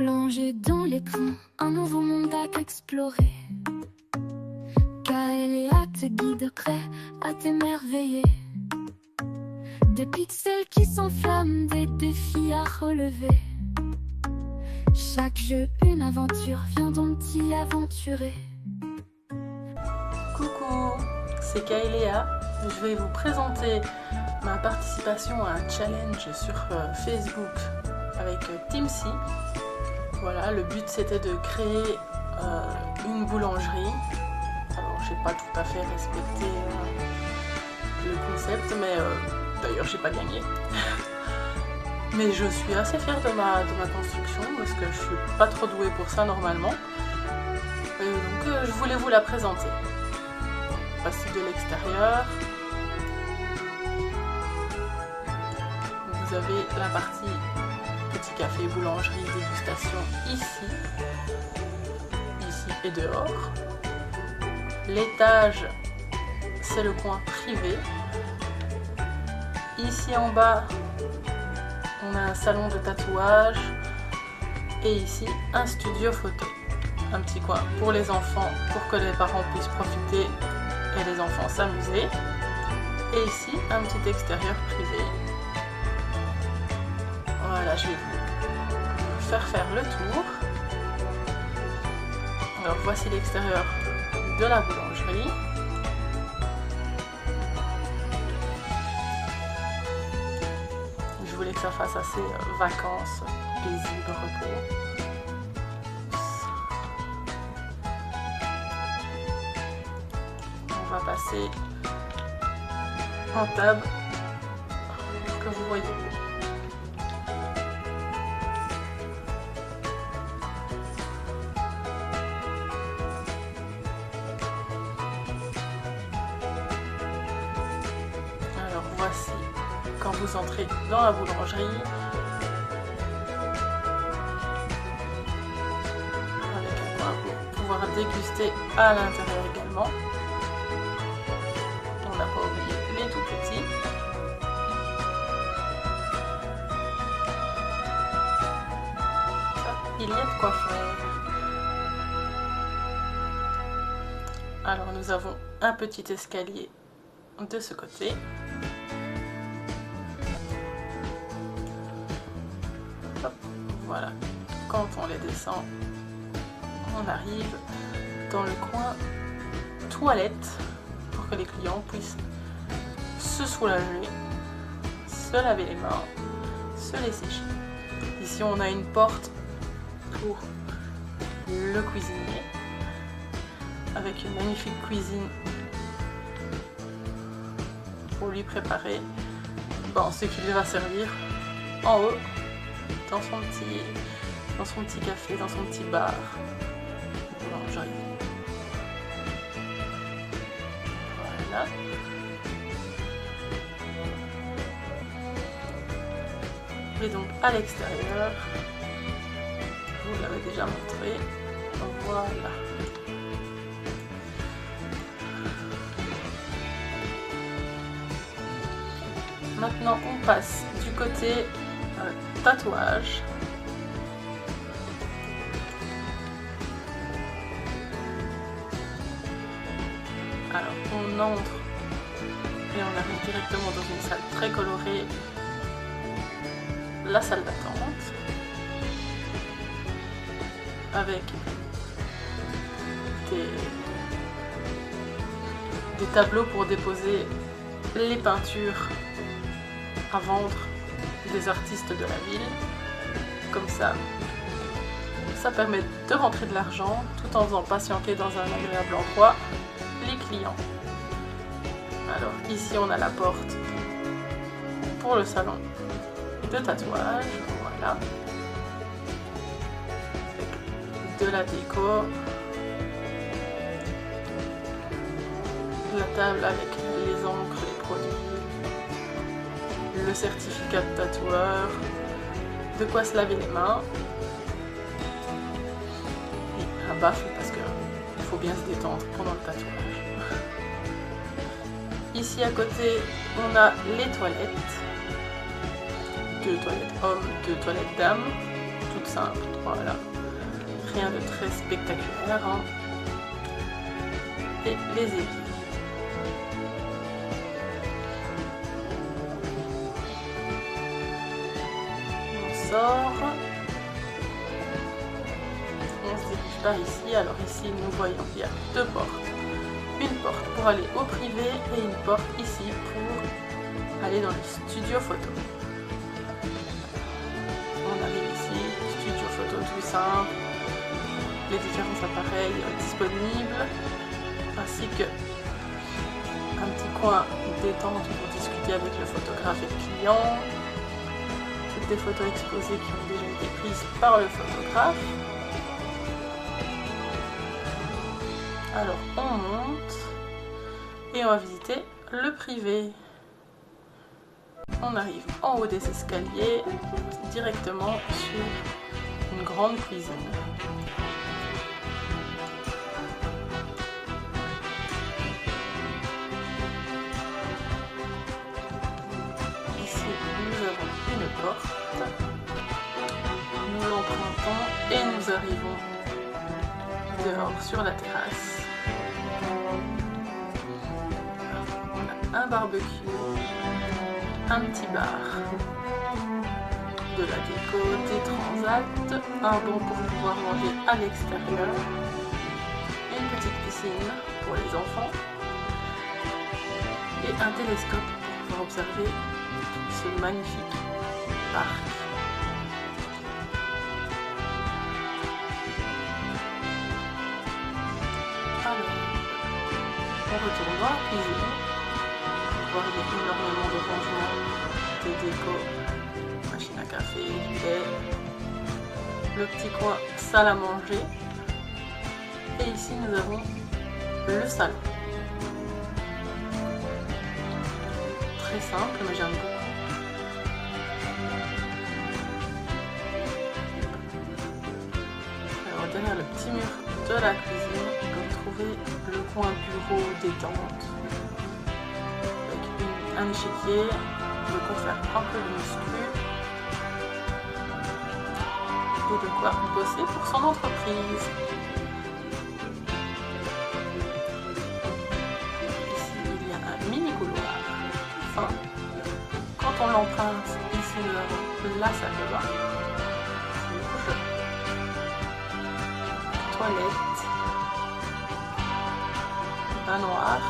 Plongé dans l'écran, un nouveau monde à explorer. Kaeléa te guiderait à t'émerveiller. Des pixels qui s'enflamment, des défis à relever. Chaque jeu une aventure, viens donc t'y aventurer. Coucou, c'est Kaeléa. Je vais vous présenter ma participation à un challenge sur Facebook avec Teamsy. Voilà, le but c'était de créer une boulangerie. Alors j'ai pas tout à fait respecté le concept, mais d'ailleurs j'ai pas gagné. Mais je suis assez fière de ma construction parce que je suis pas trop douée pour ça normalement. Et donc je voulais vous la présenter. Voici de l'extérieur. Vous avez la partie petit café, boulangerie, dégustation ici et dehors. L'étage, c'est le coin privé. Ici en bas, on a un salon de tatouage et ici un studio photo. Un petit coin pour les enfants, pour que les parents puissent profiter et les enfants s'amuser. Et ici, un petit extérieur privé. Voilà, je vais vous faire le tour. Alors voici l'extérieur de la boulangerie. Je voulais que ça fasse assez vacances, paisible, repos. On va passer en table pour que vous voyez. Alors voici quand vous entrez dans la boulangerie. Avec un coin pour pouvoir déguster à l'intérieur également. On n'a pas oublié les tout petits. Il y a de quoi faire. Alors nous avons un petit escalier de ce côté. Hop, voilà. Quand on les descend, on arrive dans le coin toilette pour que les clients puissent se soulager, se laver les mains, se les sécher. Ici on a une porte pour le cuisinier avec une magnifique cuisine pour lui préparer ce qu'il va servir en haut dans son petit café, dans son petit bar. Boulangerie. Voilà. Et donc à l'extérieur, je vous l'avais déjà montré. Voilà. Maintenant on passe du côté tatouage. Alors on entre et on arrive directement dans une salle très colorée, la salle d'attente, avec des tableaux pour déposer les peintures à vendre des artistes de la ville. Comme ça permet de rentrer de l'argent tout en faisant patienter dans un agréable endroit les clients. Alors ici on a la porte pour le salon de tatouage, voilà, avec de la déco, la table avec les encres, les produits, le certificat de tatoueur, de quoi se laver les mains et un baffle parce qu'il faut bien se détendre pendant le tatouage. Ici à côté on a les toilettes, 2 toilettes hommes, 2 toilettes dames, toute simple, voilà. Rien de très spectaculaire, hein. Et les éviers. On sort. On se dirige par ici. Alors ici, nous voyons qu'il y a deux portes. Une porte pour aller au privé et une porte ici pour aller dans le studio photo. On arrive ici, studio photo tout simple, les différents appareils disponibles, ainsi que un petit coin détente pour discuter avec le photographe et le client, toutes les photos exposées qui ont déjà été prises par le photographe. Alors on monte et on va visiter le privé. On arrive en haut des escaliers, directement sur une grande cuisine. Ici, nous avons une porte. Nous l'empruntons et nous arrivons dehors sur la terrasse. On a un barbecue, un petit bar, de la déco, des transats, un banc pour pouvoir manger à l'extérieur, une petite piscine pour les enfants et un télescope pour pouvoir observer ce magnifique parc. Alors, on retourne dans la cuisine. Il y a énormément de rangements, des décos, machine à café, du lait, le petit coin salle à manger. Et ici nous avons le salon. Très simple, mais j'aime beaucoup. Alors derrière le petit mur de la cuisine, on peut trouver le coin bureau détente. Un échiquier, de quoi faire un peu de muscu et de quoi bosser pour son entreprise. Ici, il y a un mini couloir. Enfin, quand on l'emprunte, ici nous avons la salle de bain, toilette, bain noir,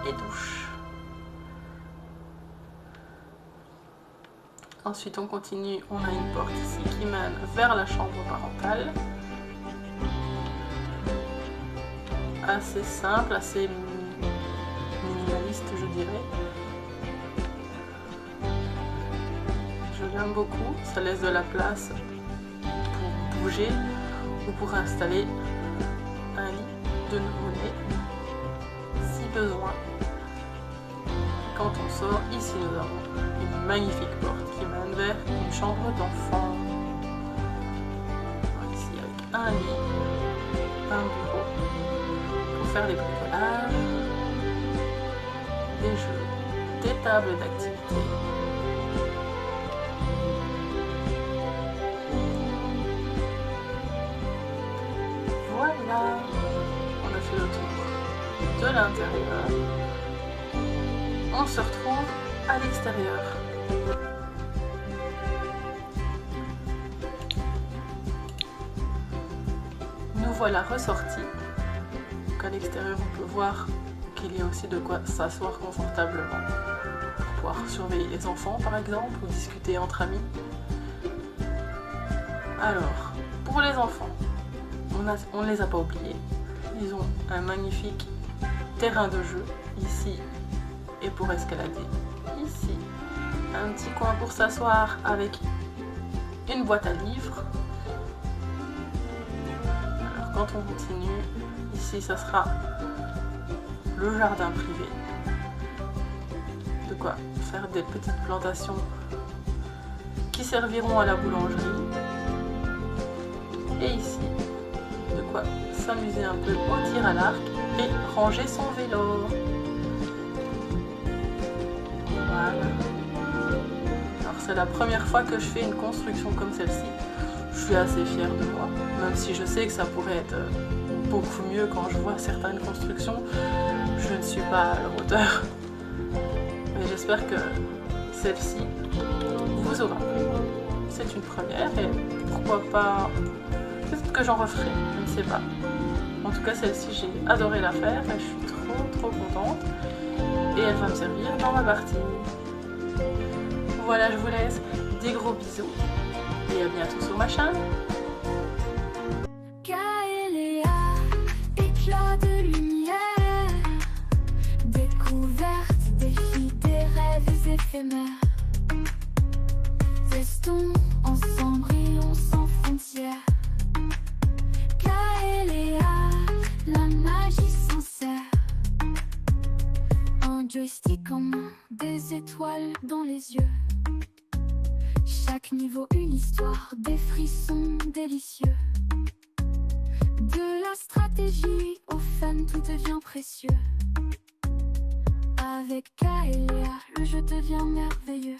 et douche. Ensuite on continue, on a une porte ici qui mène vers la chambre parentale. Assez simple, assez minimaliste je dirais. Je l'aime beaucoup, ça laisse de la place pour bouger ou pour installer un lit de nouveau-né si besoin. Quand on sort, ici nous avons une magnifique porte qui mène vers une chambre d'enfant. Ici avec un lit, un bureau pour faire des bricolages, des jeux, des tables d'activité. Voilà, on a fait le tour de l'intérieur. On se retrouve à l'extérieur. Nous voilà ressortis. Donc à l'extérieur, on peut voir qu'il y a aussi de quoi s'asseoir confortablement pour pouvoir surveiller les enfants par exemple ou discuter entre amis. Alors, pour les enfants, on ne les a pas oubliés. Ils ont un magnifique terrain de jeu ici et pour escalader ici. Un petit coin pour s'asseoir avec une boîte à livres. Alors quand on continue, ici ça sera le jardin privé. De quoi faire des petites plantations qui serviront à la boulangerie. Et ici, de quoi s'amuser un peu au tir à l'arc et ranger son vélo. Voilà. c'est la première fois que je fais une construction comme celle-ci. Je suis assez fière de moi, même si je sais que ça pourrait être beaucoup mieux quand je vois certaines constructions. Je ne suis pas à leur hauteur. Mais j'espère que celle-ci vous aura plu. C'est une première et pourquoi pas, peut-être que j'en referai, je ne sais pas. En tout cas, celle-ci, j'ai adoré la faire et je suis trop contente. Et elle va me servir dans ma partie. Voilà, je vous laisse. Des gros bisous et à bientôt sur ma chaîne. Kaeléa, éclat de lumière, découverte, défi des rêves éphémères. Restons ensemble, rions sans frontières. Kaeléa, la magie s'en sert. Un joystick en main, des étoiles dans les yeux. Chaque niveau une histoire, des frissons délicieux. De la stratégie au fun, tout devient précieux. Avec Kaeléa, le jeu devient merveilleux.